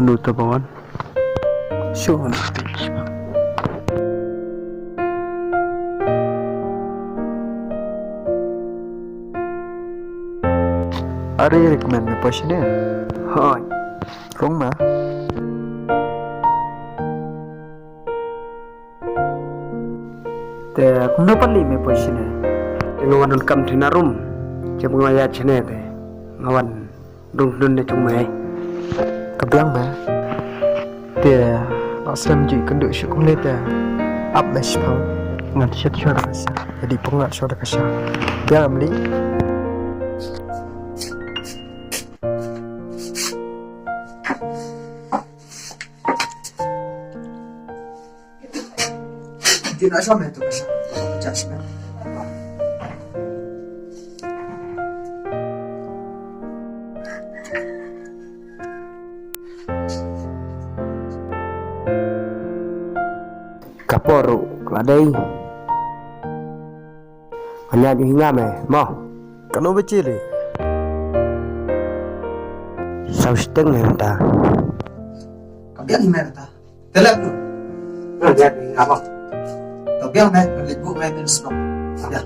penutup kawan. Syukur. Are you recommend me push it? Hi. Wrong ma. Te cũng đâu pali me push it. Te ngawan kam thina room. Che ngaya chene te. Ngawan dun dun ne chung mai. Kabiang ma. Te asam ji kan được sự cũng lên te. Up me spam. Ngan chat cho ra sa. Jadi pengat cho ra sa. Biar amli. Tidak sama itu kan? Judgment. Kaporu, keladai. Hanya hingga me, mau. Kanu becili. Saus tengah ta. Kabiang hingga ta. Telak tu. Hanya hingga mau. Kabiang me, ligu me minus no. Ya.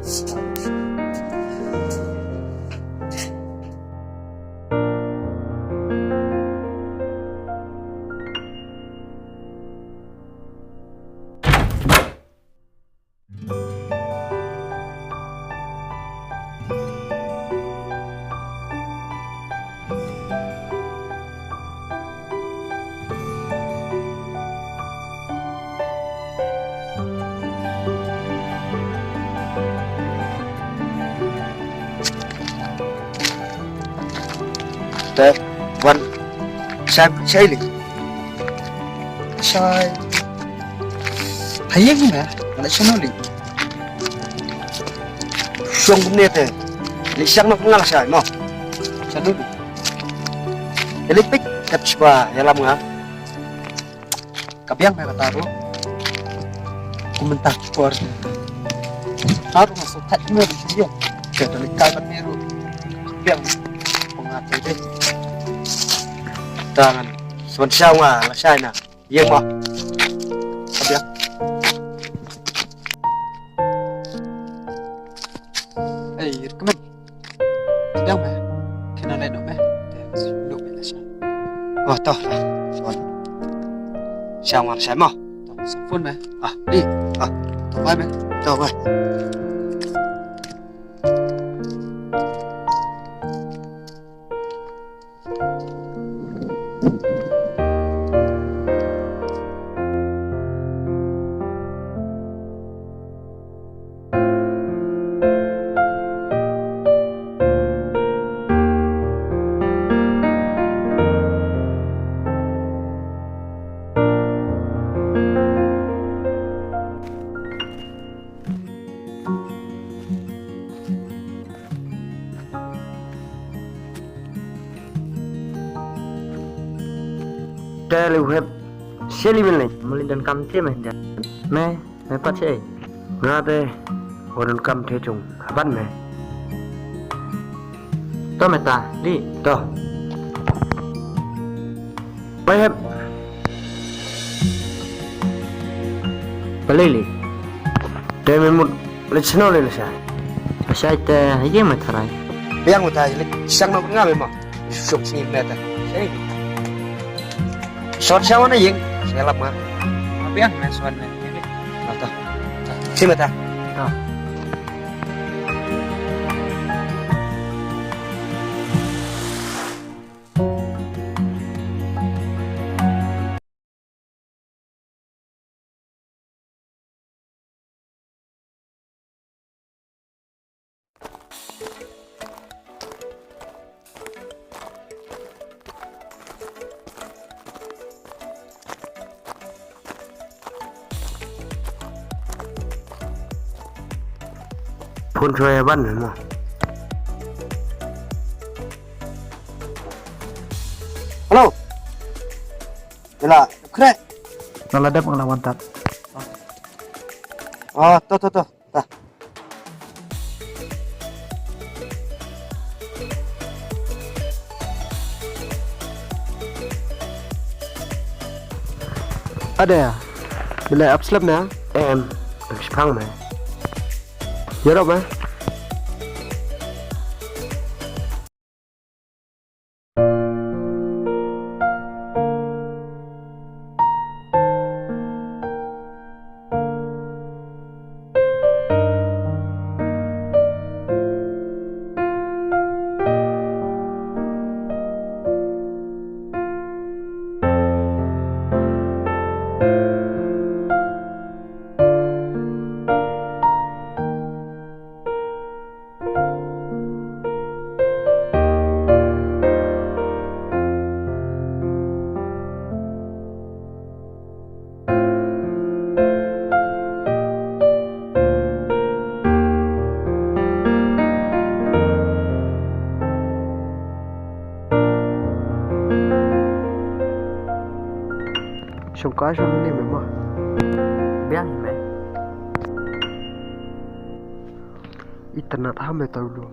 One sai li sai thấy gì mà lại sao nó li xong cũng nè thế li sang nó cũng ngang sai mà sao nó li pick cap spa ya lam nga kabiang mereka taruh komentar keluar taruh masuk tak mer dia jadi kalmat biru kabiang pengatur deh tangan sebentar sao mà là sai nè yên mà không biết ấy cái mình đâu mà khi nào lại đổ mẹ đổ mẹ là sao to rồi sao mà sai mà sáu phút mẹ đi to vai mẹ to vai Daily web seli beli melindan kam te me pat sei ngate orang kam te chung aban me to meta di to web beli li te me mut le chno le sa sai te ye me tharai biang mo thai le sang no nga me ma suk sing meta sei Sốt sao nó yên sẽ lập mà không biết mà sốt này xin mời ta phun xoay bắn rồi mà halo Bella keren naladap ang nawantat to ta Ada ya? Bila upslap na? Em, đừng phăng mà. Nhớ đâu mà? Xong có xong đi mày mà. Biang mày. Internet hame tahu lu.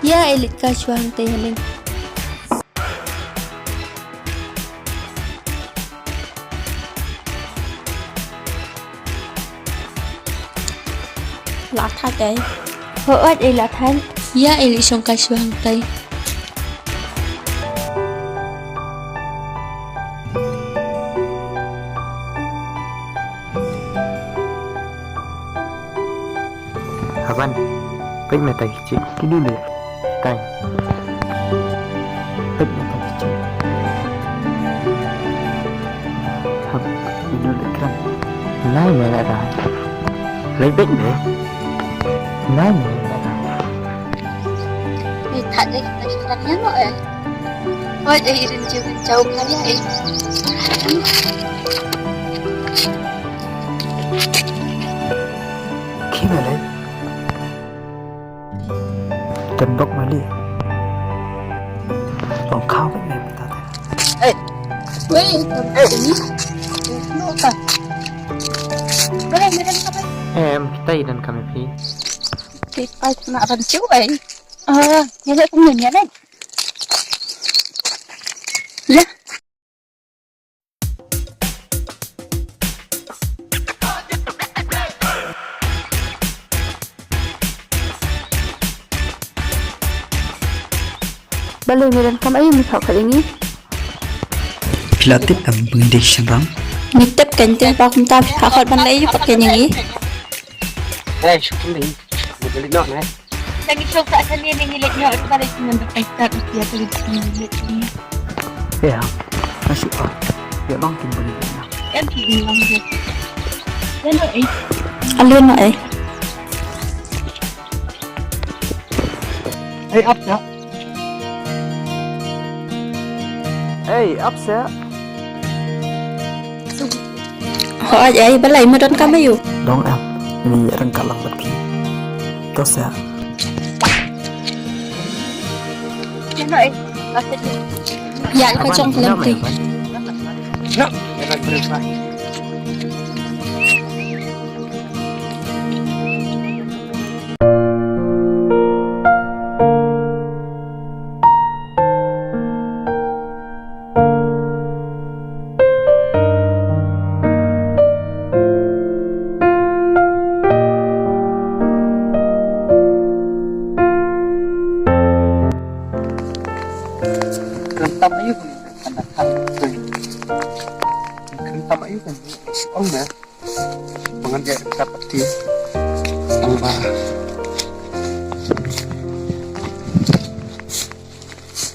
Ya elit kacuan teh haling. Lạ thật đấy. Hỡi đây là thân. Ya elit song kacuan teh. Haban, baik mày tay chị cái đuôi này. Tay. Baik mày tay chị. Hấp, cái đuôi này kram. Lái mày lại ra. Lấy baik mày. Lái mày lại ra. Mày thật đấy, mày thật nhớ mọi à. Hỡi đây irin jauh kali ya. Khi mày lấy. Tembak Mali. Còn khao với mày ta thế. Ê, weh, ini. Lu tak. Boleh medan apa? Em kita dan kami pi. Kita nak rancu eh. Nyala pengennya deh. Ya. Balik medan kam ayo mikau kali ini. Pilatip am bendik sangram. Nitip kantin pa kung tabi kakot ban layo pakai nyanyi. Eh, syukur ni. Balik nak eh. Lagi syok tak sendiri ngilit nyo at balik dengan berkaitan usia tulis ngilit ini. Ya, masih ah. Ya bang tim balik na. Kan bilang dia. Ano eh? Alun na eh. Hey, up ya. Hey, up ya. Họ vậy balay mo don kamayo. Dong em, ini orang kalang berpi. Tos ya. Ano eh? Dạ có trong lần thì. Nak, jangan berubah. Kentam ayo kan kentam ayo kan oh na pengen dia dapat dia Allah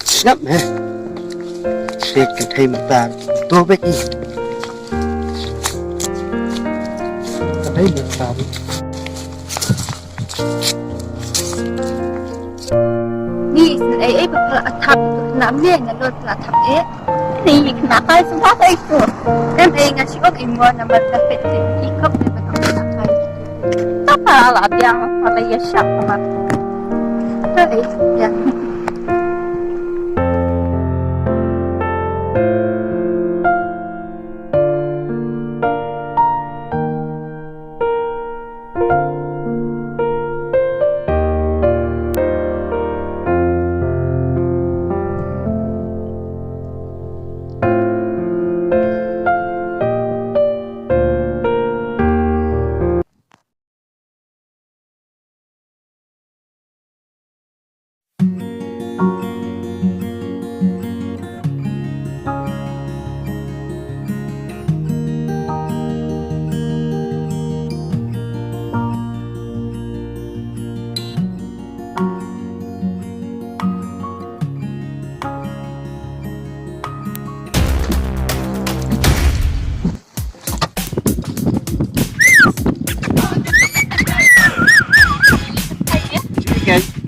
siap nè sẽ cần thêm một tà tôi biết gì cần thêm một tà Ni ai bakal atap namanya ngalor atap ni kenapa semua itu dan ngasih kok imbo nama dapat ikut memang apa apa lah yang pada ya siapa ya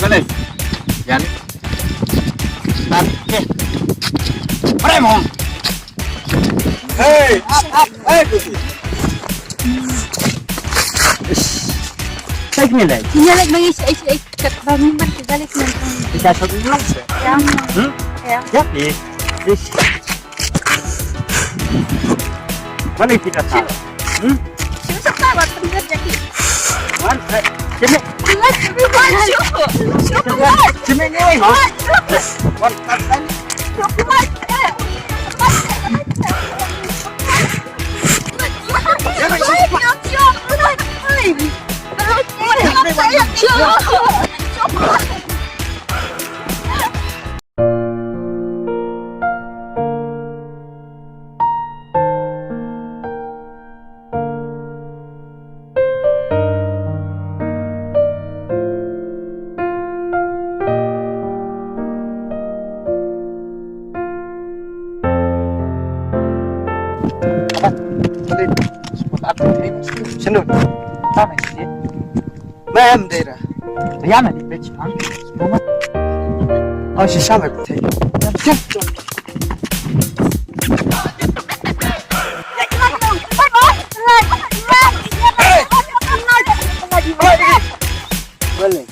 Boleh, Yan. Nanti, Premon. Hey, up, hey, Take me like. Dinalek ng isa katbangan man kadalik man. Bisa sabi lang. Ya. Ya, Mana kita tahu? Siapa tahu tengah jadi. Mana? Cemil. Cemil ni, no? Senun, tama sih. Ma'am dera. Yana di peci, ah. Semua. Oh, si sama betul. Boleh.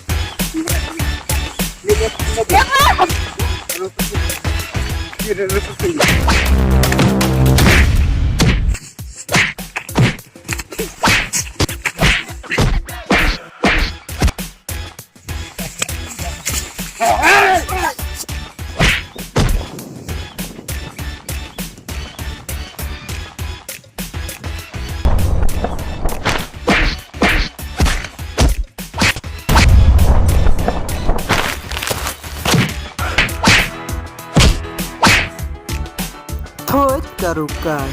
Thôi karukai.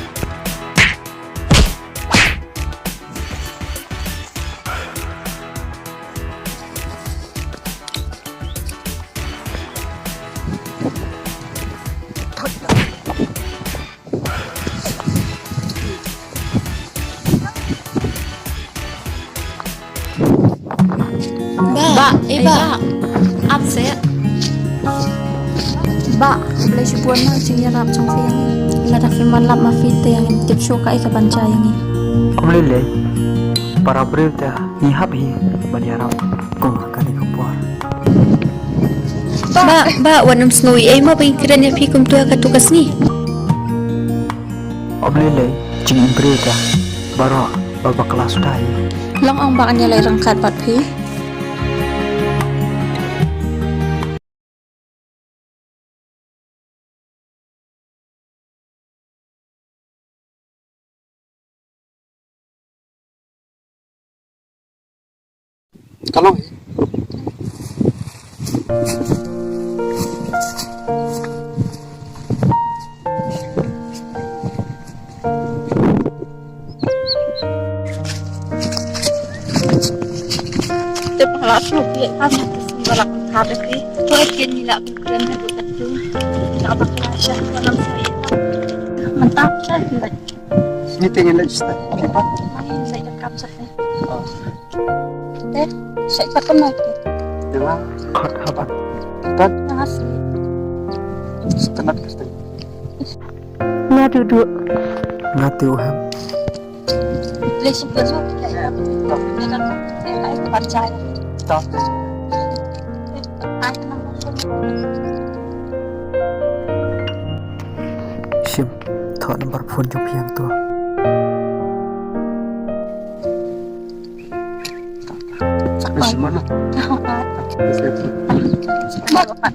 Ba, áp sẽ ba boleh sibuan na sing yarap trong fiang la da fi man lap ma fi te yang tip show kai ka banca yang ni Kumlele. Para berita ni habi banyarap kung kani kapuar. ba wanam snowy ay ma bing kiran ya fi kum tu ka tukas ni Kumlele jing berita baru babak kelas dai. long ang ba kanya lai rangkat pat fi Kalau Terpalas lu dia kan sembarang kata sih. Tuh kian nila bukan ada satu. Nak bakal syah dalam saya. Mantap saya. ini tinggal lagi. Ini saya cakap saya. deh. Saya ketemu itu. Jangan kot habat. Tad Makasih. setengah pasti. Nah duduk. Ngati uham. Lesi berzuk ya. Dengan saya percaya. Tak. Sim, thọ nomor phone cho piang tua. Mana? Bapak